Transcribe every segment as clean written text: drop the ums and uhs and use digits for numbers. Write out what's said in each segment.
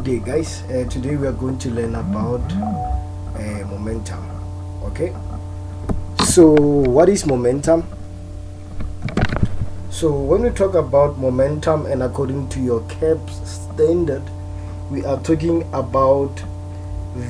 day, guys. Today we are going to learn about momentum. Okay, so what is momentum? So when we talk about momentum, and according to your CAPS standard, we are talking about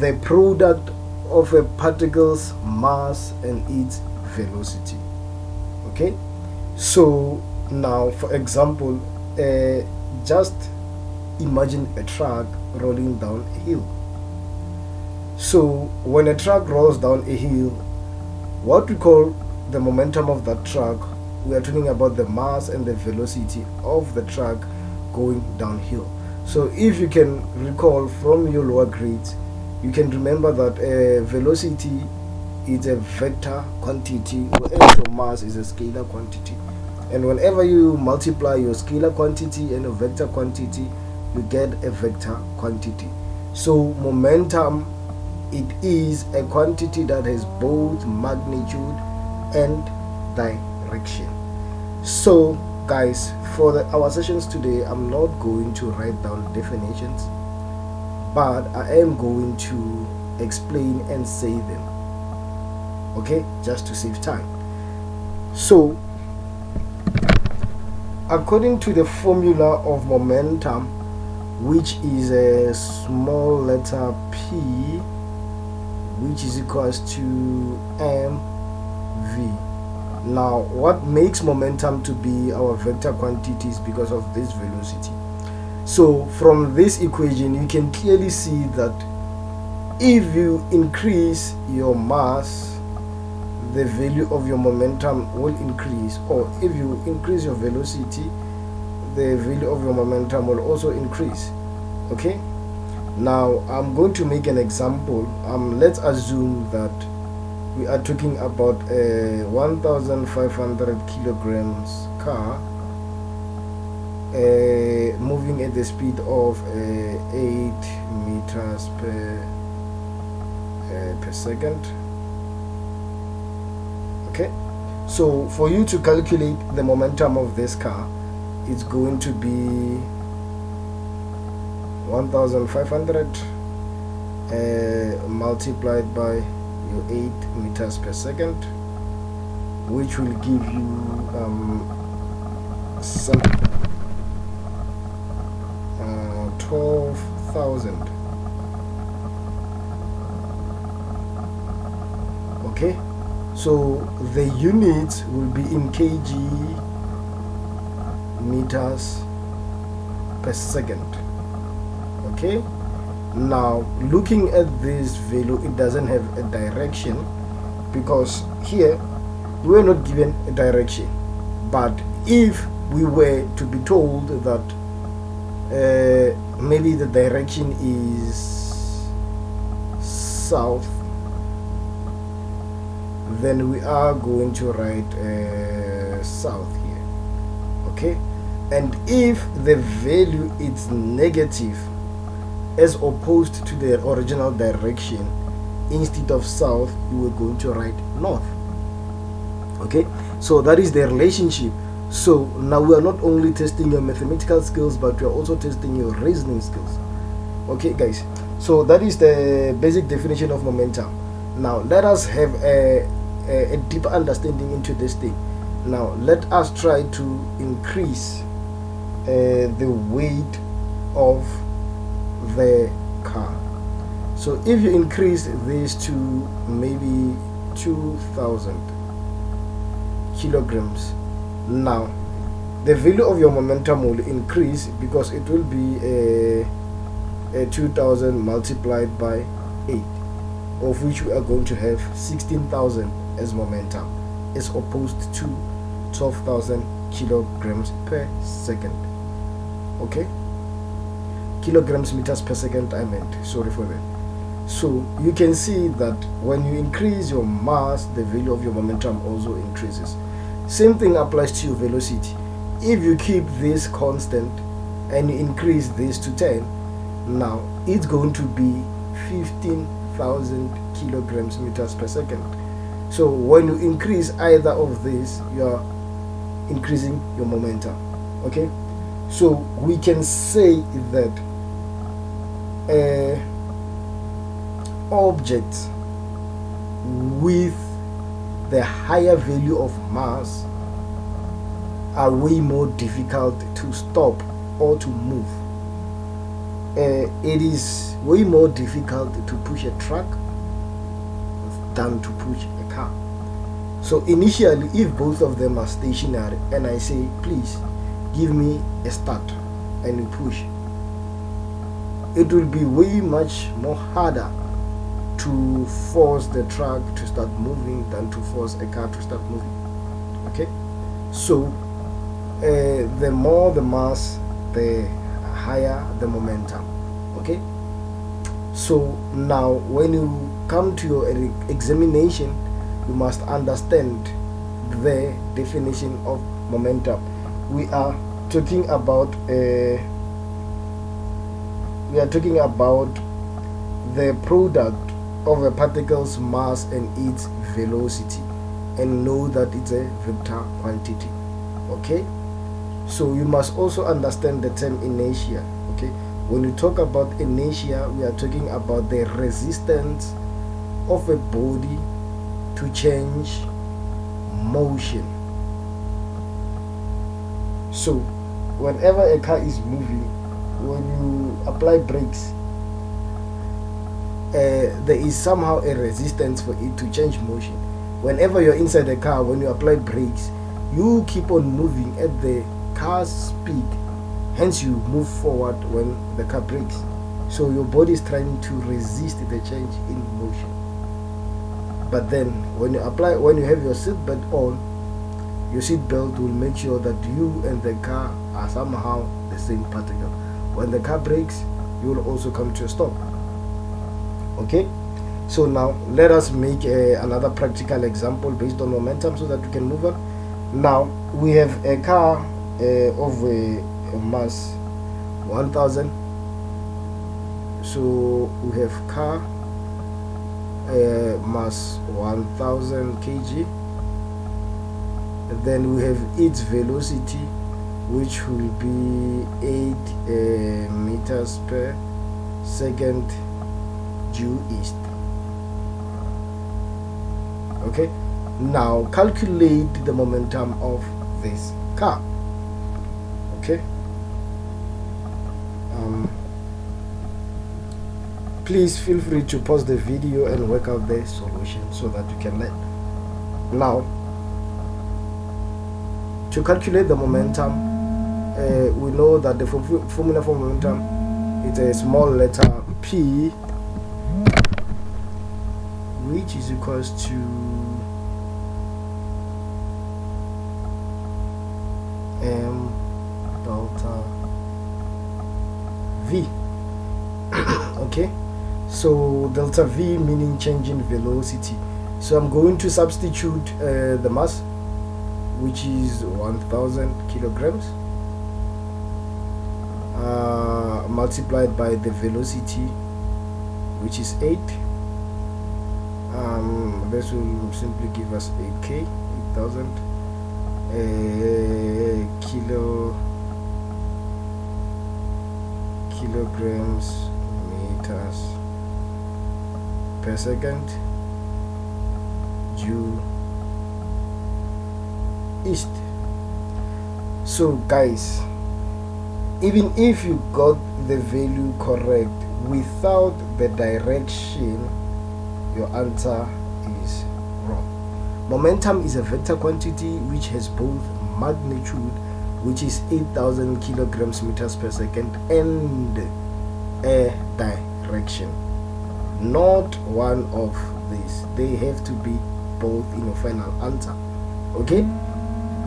the product of a particle's mass and its velocity. Okay, so now for example, just imagine a truck rolling down a hill. So when a truck rolls down a hill, what we call the momentum of that truck, we are talking about the mass and the velocity of the truck going downhill. So if you can recall from your lower grades, you can remember that velocity is a vector quantity, whereas your mass is a scalar quantity. And whenever you multiply your scalar quantity and a vector quantity, you get a vector quantity. So momentum, it is a quantity that has both magnitude and direction. So guys, for our sessions today, I'm not going to write down definitions, but I am going to explain and say them, okay, just to save time. So according to the formula of momentum, which is a small letter p, which is equals to mv. Now what makes momentum to be our vector quantity is because of this velocity. So from this equation you can clearly see that if you increase your mass, the value of your momentum will increase, or if you increase your velocity, the value of your momentum will also increase. Okay, now I'm going to make an example. Let's assume that we are talking about a 1500 kilograms car moving at the speed of 8 meters per second. Okay, so for you to calculate the momentum of this car, it's going to be 1500 multiplied by your 8 meters per second, which will give you some 12,000. Okay, so the units will be in kg meters per second. Okay, now looking at this value, it doesn't have a direction, because here we were not given a direction. But if we were to be told that maybe the direction is south, then we are going to write south here. Okay, and if the value is negative as opposed to the original direction, instead of south you were going to write north. Okay, so that is the relationship. So now we are not only testing your mathematical skills, but we are also testing your reasoning skills. Okay guys, so that is the basic definition of momentum. Now let us have a deeper understanding into this thing. Now let us try to increase the weight of the car. So if you increase this to maybe 2000 kilograms, now the value of your momentum will increase, because it will be a 2000 multiplied by 8, of which we are going to have 16,000 as momentum, as opposed to 12,000 kilograms per second. Okay, kilograms meters per second I meant, sorry for that. So you can see that when you increase your mass, the value of your momentum also increases. Same thing applies to your velocity. If you keep this constant and you increase this to 10, now it's going to be 15,000 kilograms meters per second. So when you increase either of these, you are increasing your momentum. Okay, so we can say that objects with the higher value of mass are way more difficult to stop or to move. It is way more difficult to push a truck than to push a car. So initially, if both of them are stationary and I say, please give me a start, and you push, it will be way much more harder to force the truck to start moving than to force a car to start moving. Okay, so the more the mass, the higher the momentum. Okay, so now when you come to your examination, you must understand the definition of momentum. We are talking about the product of a particle's mass and its velocity, and know that it's a vector quantity. Okay, so you must also understand the term inertia. Okay, when you talk about inertia, we are talking about the resistance of a body to change motion. So whenever a car is moving, when you apply brakes, there is somehow a resistance for it to change motion. Whenever you're inside the car, when you apply brakes, you keep on moving at the car's speed, hence you move forward when the car brakes. So your body is trying to resist the change in motion. But then when you have your seatbelt on, your seatbelt will make sure that you and the car are somehow the same particle. When the car brakes, you will also come to a stop. Okay, so now let us make another practical example based on momentum so that we can move on. Now we have a car of a mass 1000. So we have car mass 1000 kg, and then we have its velocity, which will be 8 meters per second due east. Okay, now calculate the momentum of this car. Okay, please feel free to pause the video and work out the solution so that you can learn. Now, to calculate the momentum, we know that the formula for momentum is a small letter P, which is equals to m delta v. Okay, so delta v meaning change in velocity. So I'm going to substitute the mass, which is 1000 kilograms, multiplied by the velocity, which is 8. This will simply give us 8k, 8000 kilograms meters per second due east. So guys, even if you got the value correct without the direction, your answer is wrong. Momentum is a vector quantity which has both magnitude, which is 8000 kilograms meters per second, and a direction. Not one of these. They have to be both in your final answer. Okay,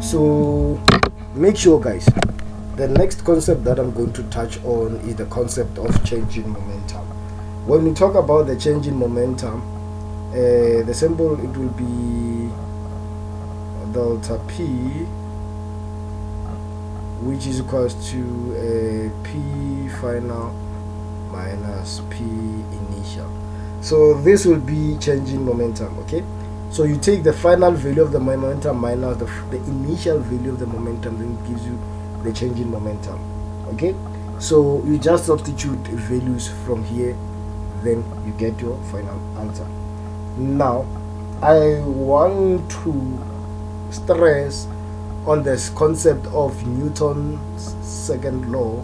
so make sure guys, the next concept that I'm going to touch on is the concept of change in momentum. When we talk about the change in momentum, the symbol, it will be delta P, which is equals to P final minus P initial. So this will be change in momentum. Okay, so you take the final value of the momentum minus the initial value of the momentum, then it gives you the change in momentum. Okay, So you just substitute values from here, then you get your final answer. Now I want to stress on this concept of Newton's second law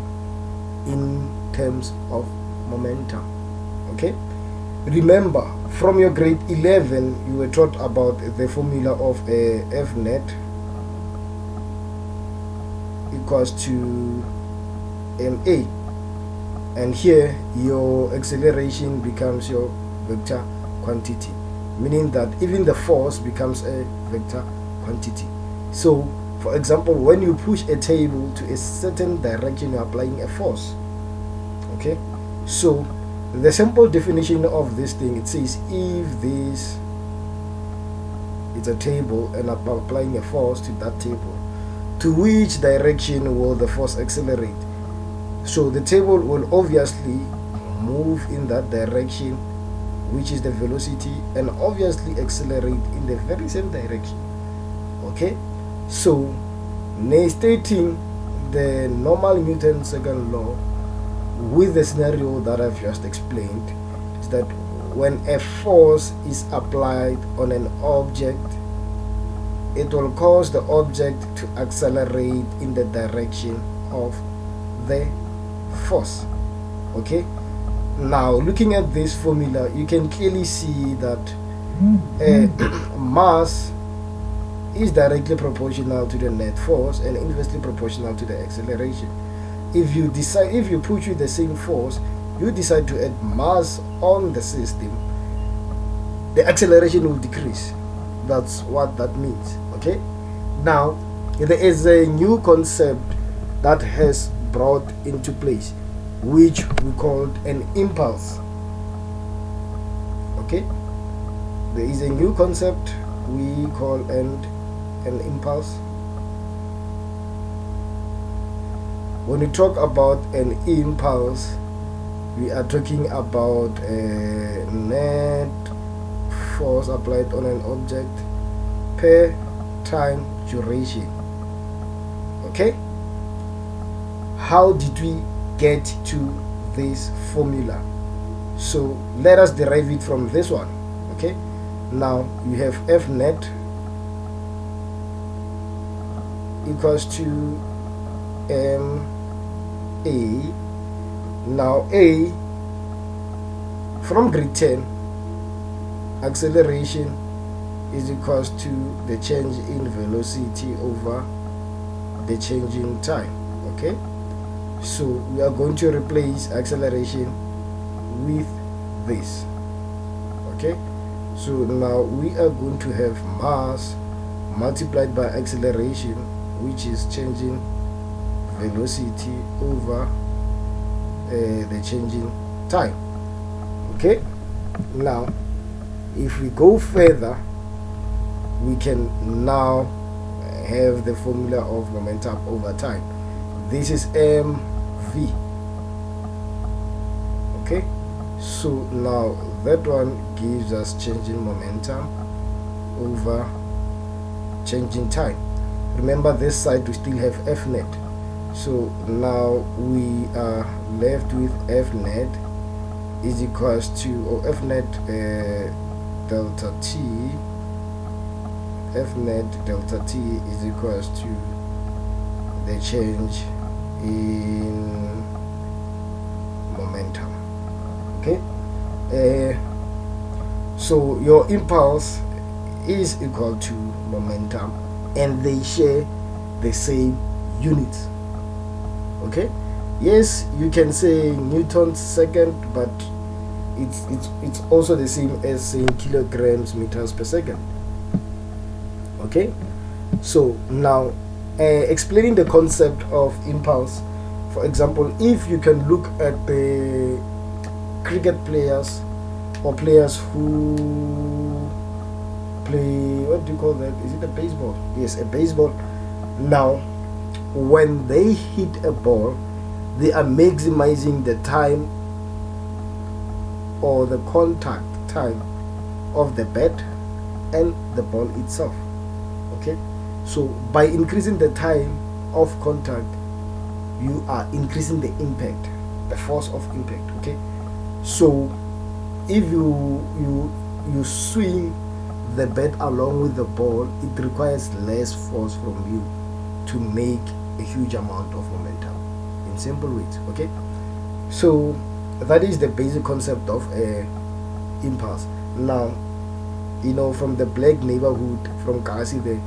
in terms of momentum. Okay, remember from your grade 11 you were taught about the formula of a F net equals to ma, and here your acceleration becomes your vector quantity, meaning that even the force becomes a vector quantity. So for example, when you push a table to a certain direction, you're applying a force. Okay, so the simple definition of this thing, it says if this is a table and I'm applying a force to that table, to which direction will the force accelerate? So the table will obviously move in that direction, which is the velocity, and obviously accelerate in the very same direction. Okay, so stating the normal Newton's second law with the scenario that I've just explained is that when a force is applied on an object, it will cause the object to accelerate in the direction of the force. Okay, now looking at this formula, you can clearly see that mass is directly proportional to the net force and inversely proportional to the acceleration. If you put you the same force, you decide to add mass on the system, the acceleration will decrease. That's what that means. Okay, now there is a new concept that has brought into place, which we called an impulse. Okay, there is a new concept we call an impulse. When we talk about an impulse, we are talking about a net force applied on an object per time duration. Okay, how did we get to this formula? So let us derive it from this one. Okay, now you have F net equals to ma. Now a, from grade 10, acceleration is equals to the change in velocity over the change in time. Okay, so we are going to replace acceleration with this. Okay, so now we are going to have mass multiplied by acceleration, which is changing velocity over the changing time. Okay, now if we go further, we can now have the formula of momentum over time. This is mv. Okay, so now that one gives us changing momentum over changing time. Remember, this side we still have F net, so now we are left with F net is equals to, or F net delta t, F net delta t is equals to the change in momentum. Okay, so your impulse is equal to momentum and they share the same units. Okay, yes, you can say Newton's second, but it's also the same as saying kilograms meters per second. Okay, so now explaining the concept of impulse. For example, if you can look at the cricket players or players who play, what do you call that? Is it a baseball? Yes, a baseball. Now, when they hit a ball, they are maximizing the time or the contact time of the bat and the ball itself. Okay, so by increasing the time of contact, you are increasing the impact, the force of impact. Okay, so if you swing the bat along with the ball, it requires less force from you to make a huge amount of momentum, in simple words. Okay, so that is the basic concept of impulse. Now, from the black neighborhood, from Kasi there,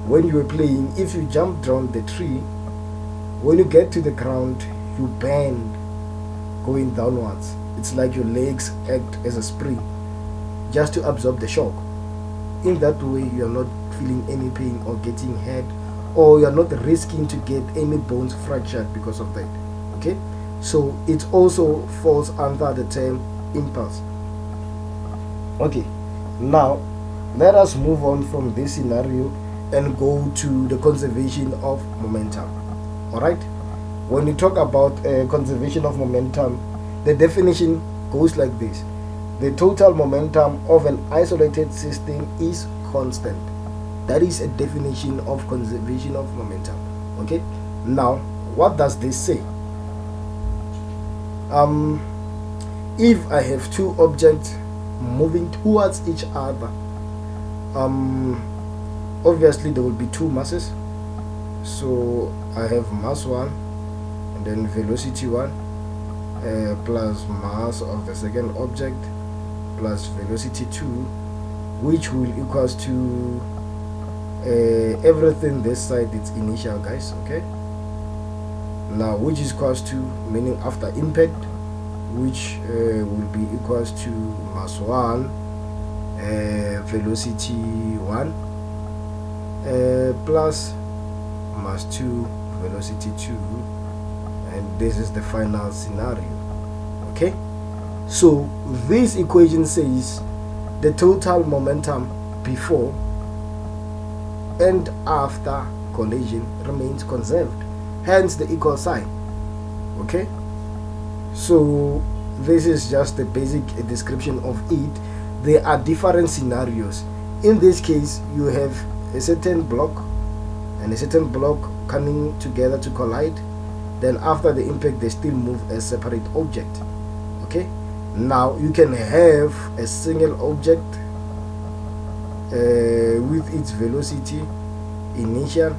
when you were playing, if you jump down the tree, when you get to the ground, you bend going downwards. It's like your legs act as a spring just to absorb the shock. In that way, you are not feeling any pain or getting hurt, or you are not risking to get any bones fractured because of that. Okay, so it also falls under the term impulse. Okay, now let us move on from this scenario and go to the conservation of momentum. All right, when you talk about conservation of momentum, the definition goes like this: the total momentum of an isolated system is constant. That is a definition of conservation of momentum. Okay, now what does this say? If I have two objects moving towards each other, obviously there will be two masses. So I have mass 1 and then velocity 1 plus mass of the second object plus velocity 2, which will equals to everything this side, it's initial, guys. Okay, now which is equals to, meaning after impact, which will be equals to mass 1 velocity 1 plus mass 2 velocity 2, and this is the final scenario. Okay, so this equation says the total momentum before and after collision remains conserved, hence the equal sign. Okay, so this is just the basic description of it. There are different scenarios. In this case, you have a certain block and a certain block coming together to collide. Then after the impact, they still move as separate object. Okay, now you can have a single object with its velocity initial,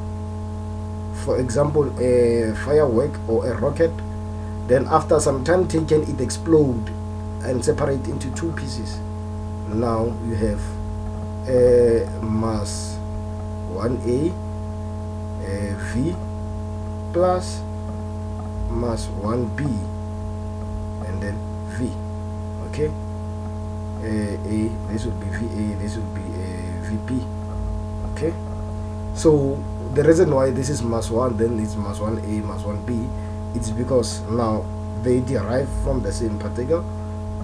for example a firework or a rocket. Then after some time taken, it explode and separate into two pieces. Now you have mass 1a v plus mass 1b and then v. Okay, this would be va, this would be vp. Okay, so the reason why this is mass 1, then it's mass 1a, mass 1b, it's because now they derive from the same particle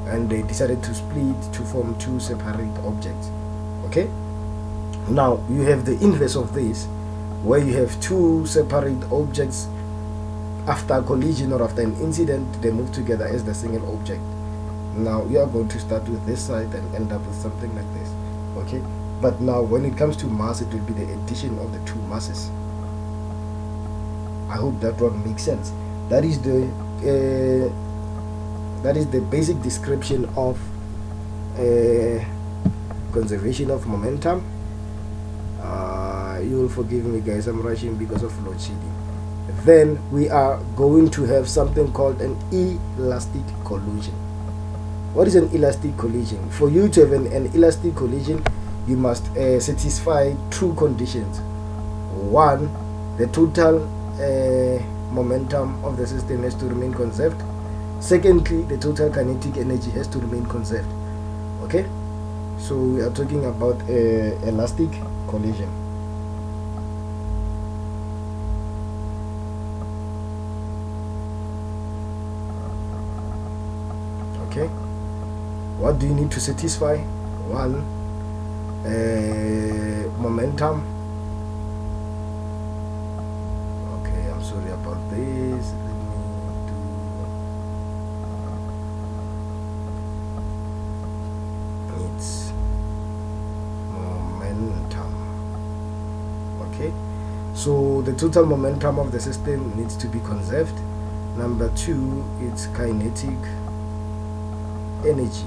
and they decided to split to form two separate objects. Okay, now you have the inverse of this, where you have two separate objects. After collision or after an incident, they move together as the single object. Now you are going to start with this side and end up with something like this. Okay, but now when it comes to mass, it will be the addition of the two masses. I hope that one makes sense. That is the basic description of conservation of momentum. You will forgive me, guys, I'm rushing because of load shedding. Then we are going to have something called an elastic collision. What is an elastic collision? For you to have an elastic collision, you must satisfy two conditions. One, the total momentum of the system has to remain conserved. Secondly, the total kinetic energy has to remain conserved. Okay, so we are talking about elastic collision. Okay, what do you need to satisfy? One, momentum. Okay, I'm sorry about this. So the total momentum of the system needs to be conserved. Number 2, it's kinetic energy.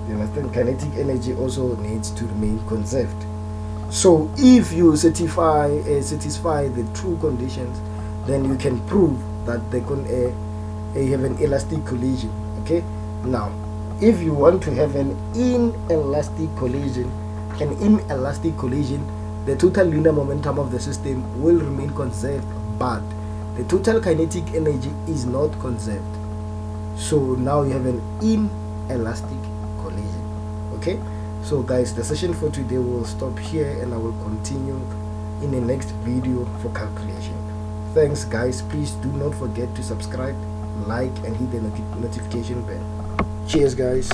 You understand? Kinetic energy also needs to remain conserved. So if you satisfy the true conditions, then you can prove that they can have an elastic collision. Okay. Now, if you want to have an inelastic collision, the total linear momentum of the system will remain conserved, but the total kinetic energy is not conserved. So now you have an inelastic collision. Okay. So guys, the session for today will stop here, and I will continue in the next video for calculation. Thanks guys. Please do not forget to subscribe, like, and hit the notification bell. Cheers guys.